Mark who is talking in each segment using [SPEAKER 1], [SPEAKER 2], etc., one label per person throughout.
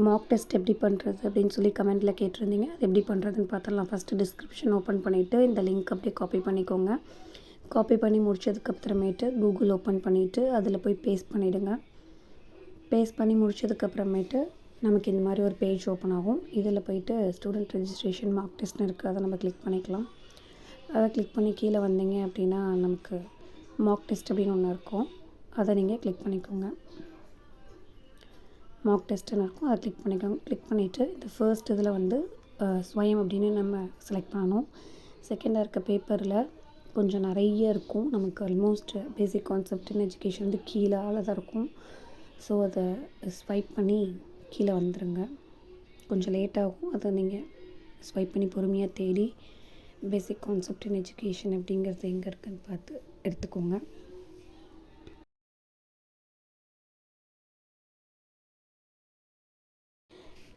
[SPEAKER 1] Mark test எப்படி பண்ணுறது அப்படின்னு சொல்லி கமெண்ட்டில் கேட்டிருந்தீங்க. அது எப்படி பண்ணுறதுன்னு பார்த்துடலாம். ஃபஸ்ட்டு டிஸ்கிரிப்ஷன் ஓப்பன் பண்ணிவிட்டு இந்த லிங்க் அப்படியே காப்பி பண்ணிக்கோங்க. காப்பி பண்ணி முடிச்சதுக்கப்புறமேட்டு கூகுள் ஓப்பன் பண்ணிவிட்டு அதில் போய் பேஸ்ட் பண்ணிவிடுங்க. பேஸ்ட் பண்ணி முடிச்சதுக்கப்புறமேட்டு நமக்கு இந்த மாதிரி ஒரு பேஜ் ஓப்பன் ஆகும். இதில் போய்ட்டு ஸ்டூடெண்ட் ரெஜிஸ்ட்ரேஷன் மார்க் டெஸ்ட்னு இருக்குது, அதை நம்ம கிளிக் பண்ணிக்கலாம். அதை கிளிக் பண்ணி கீழே வந்தீங்க அப்படின்னா நமக்கு மார்க் டெஸ்ட் அப்படின்னு ஒன்று இருக்கும், அதை நீங்கள் கிளிக் பண்ணிக்கோங்க. மார்க் டெஸ்ட்டுன்னு இருக்கும், அதை கிளிக் பண்ணிக்கோங்க. கிளிக் பண்ணிவிட்டு இந்த ஃபர்ஸ்ட் இதில் வந்து ஸ்வயம் அப்படின்னு நம்ம செலக்ட் பண்ணணும். செகண்டாக இருக்க பேப்பரில் கொஞ்சம் நிறைய இருக்கும், நமக்கு almost basic concept in education வந்து கீழே தான் இருக்கும். ஸோ அதை ஸ்வைப் பண்ணி கீழே வந்துடுங்க. கொஞ்சம் லேட்டாகும், அதை நீங்கள் ஸ்வைப் பண்ணி பொறுமையாக தேடி பேசிக் கான்செப்ட் இன் எஜுகேஷன் அப்படிங்கிறது எங்கே இருக்குதுன்னு பார்த்து எடுத்துக்கோங்க.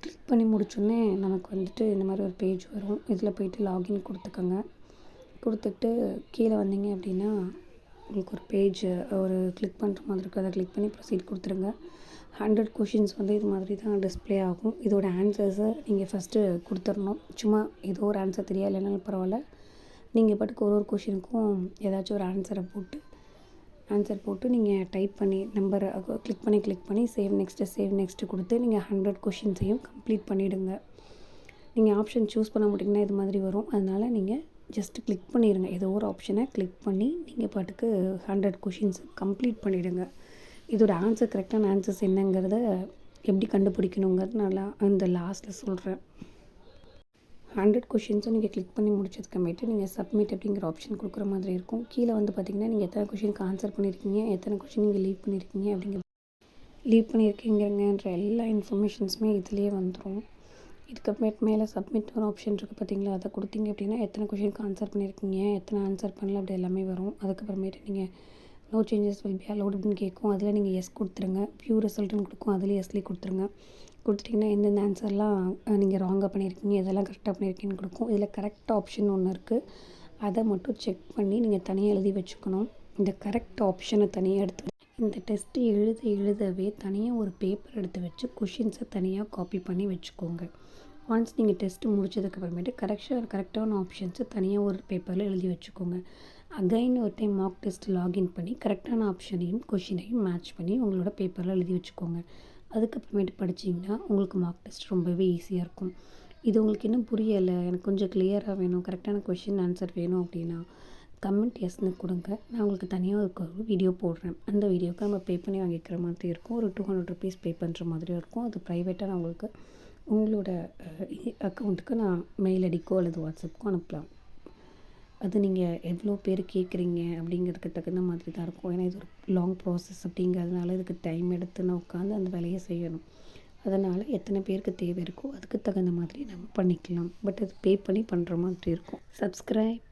[SPEAKER 1] கிளிக் பண்ணி முடிச்சோடனே நமக்கு வந்துட்டு இந்த மாதிரி ஒரு பேஜ் வரும். இதில் போய்ட்டு லாகின் கொடுத்துக்கோங்க. கொடுத்துட்டு கீழே வந்தீங்க அப்படின்னா உங்களுக்கு ஒரு பேஜ் ஒரு கிளிக் பண்ணுற மாதிரி இருக்குது, அதை கிளிக் பண்ணி ப்ரொசீட் கொடுத்துருங்க. 100 கொஷின்ஸ் வந்து இது மாதிரி தான் டிஸ்பிளே ஆகும். இதோட ஆன்சர்ஸை நீங்கள் ஃபஸ்ட்டு கொடுத்துடணும். சும்மா ஏதோ ஒரு ஆன்சர் தெரியாது இல்லைனாலும் பரவாயில்ல, நீங்கள் பாட்டுக்கு ஒரு கொஷினுக்கும் ஏதாச்சும் ஒரு ஆன்சர் போட்டு நீங்கள் டைப் பண்ணி நம்பரை கிளிக் பண்ணி சேவ் நெக்ஸ்ட்டு கொடுத்து நீங்கள் 100 கொஷின்ஸையும் கம்ப்ளீட் பண்ணிவிடுங்க. நீங்கள் ஆப்ஷன் சூஸ் பண்ண மாட்டிங்கன்னா இது மாதிரி வரும், அதனால் நீங்கள் ஜஸ்ட்டு கிளிக் பண்ணிடுங்க. ஏதோ ஒரு ஆப்ஷனை கிளிக் பண்ணி நீங்கள் பாட்டுக்கு 100 கொஷின்ஸ் கம்ப்ளீட் பண்ணிவிடுங்க. இதோட கரெக்டான ஆன்சர்ஸ் என்னங்கிறத எப்படி கண்டுபிடிக்கணுங்கிறது நல்லா இந்த லாஸ்ட்டில் சொல்கிறேன். 100 கொஷின்ஸும் நீங்கள் கிளிக் பண்ணி முடிச்சதுக்கமேட்டு நீங்கள் சப்மிட் அப்படிங்கிற ஆப்ஷன் கொடுக்குற மாதிரி இருக்கும். கீழே வந்து பார்த்திங்கன்னா நீங்கள் எத்தனை கொஷினுக்கு ஆன்சர் பண்ணியிருக்கீங்க, எத்தனை கொஷின் நீங்கள் லீவ் பண்ணியிருக்கீங்கன்ற எல்லா இன்ஃபர்மேஷன்ஸுமே இதுலேயே வந்துடும். இதுக்கப்புறமேட்டு மேலே சப்மிட் ஒரு ஆப்ஷன் இருக்குது பார்த்தீங்களா, அதை கொடுத்தீங்க அப்படின்னா எத்தனை கொஷினுக்கு ஆன்சர் பண்ணியிருக்கீங்க, எத்தனை ஆன்சர் பண்ணல அப்படி எல்லாமே வரும். அதுக்கப்புறமேட்டு நீங்கள் no changes will be allot அப்படின்னு கேட்கும், அதில் நீங்கள் எஸ் கொடுத்துருங்க. வியூ ரிசல்ட்டுன்னு கொடுக்கும், அதுலேயே எஸ்லேயே கொடுத்துருங்க. கொடுத்துட்டிங்கன்னா எந்தெந்த ஆன்சர்லாம் நீங்கள் ராங்காக பண்ணியிருக்கீங்க, இதெல்லாம் கரெக்டாக பண்ணியிருக்கீங்கன்னு கொடுக்கும். இதில் கரெக்ட் ஆப்ஷன் ஒன்று இருக்குது, அதை மட்டும் செக் பண்ணி நீங்கள் தனியாக எழுதி வச்சுக்கணும். இந்த கரெக்ட் ஆப்ஷனை தனியாக எடுத்து இந்த டெஸ்ட்டு எழுதவே தனியாக ஒரு பேப்பர் எடுத்து வச்சு கொஷின்ஸை தனியாக காப்பி பண்ணி வச்சுக்கோங்க. ஒன்ஸ் நீங்கள் டெஸ்ட்டு முடிச்சதுக்கப்புறமேட்டு கரெக்டான ஆப்ஷன்ஸை தனியாக ஒரு பேப்பரில் எழுதி வச்சுக்கோங்க. அகைன் ஒரு டைம் மார்க் டெஸ்ட் லாகின் பண்ணி கரெக்டான ஆப்ஷனையும் கொஷினையும் மேட்ச் பண்ணி உங்களோட பேப்பரில் எழுதி வச்சுக்கோங்க. அதுக்கப்புறமேட்டு படிச்சிங்கன்னா உங்களுக்கு மார்க் டெஸ்ட் ரொம்பவே ஈஸியாக இருக்கும். இது உங்களுக்கு இன்னும் புரியலை, எனக்கு கொஞ்சம் கிளியராக வேணும், கரெக்டான கொஷின் ஆன்சர் வேணும் அப்படின்னா கமெண்ட் எஸ்ன்னு கொடுங்க. நான் உங்களுக்கு தனியாக ஒரு வீடியோ போடுறேன். அந்த வீடியோவுக்கு நம்ம பே பண்ணி வாங்கிக்கிற மாதிரி இருக்கும். ஒரு 200 ருபீஸ் பே பண்ணுற மாதிரியும் இருக்கும். அது ப்ரைவேட்டாக நான் உங்களுக்கு உங்களோட அக்கௌண்ட்டுக்கு நான் மெயில் ஐடிக்கோ அல்லது வாட்ஸ்அப்புக்கோ அனுப்பலாம். அது நீங்கள் எவ்வளோ பேர் கேட்குறீங்க அப்படிங்கிறதுக்கு தகுந்த மாதிரி தான் இருக்கும். ஏன்னா இது ஒரு லாங் ப்ராசஸ் அப்படிங்கிறதுனால இதுக்கு டைம் எடுத்து நான் உட்காந்து அந்த வேலையை செய்யணும். அதனால் எத்தனை பேருக்கு தேவை இருக்கோ அதுக்கு தகுந்த மாதிரி நம்ம பண்ணிக்கலாம். பட் அது பே பண்ணி பண்ணுற மாதிரி இருக்கும். சப்ஸ்கிரைப்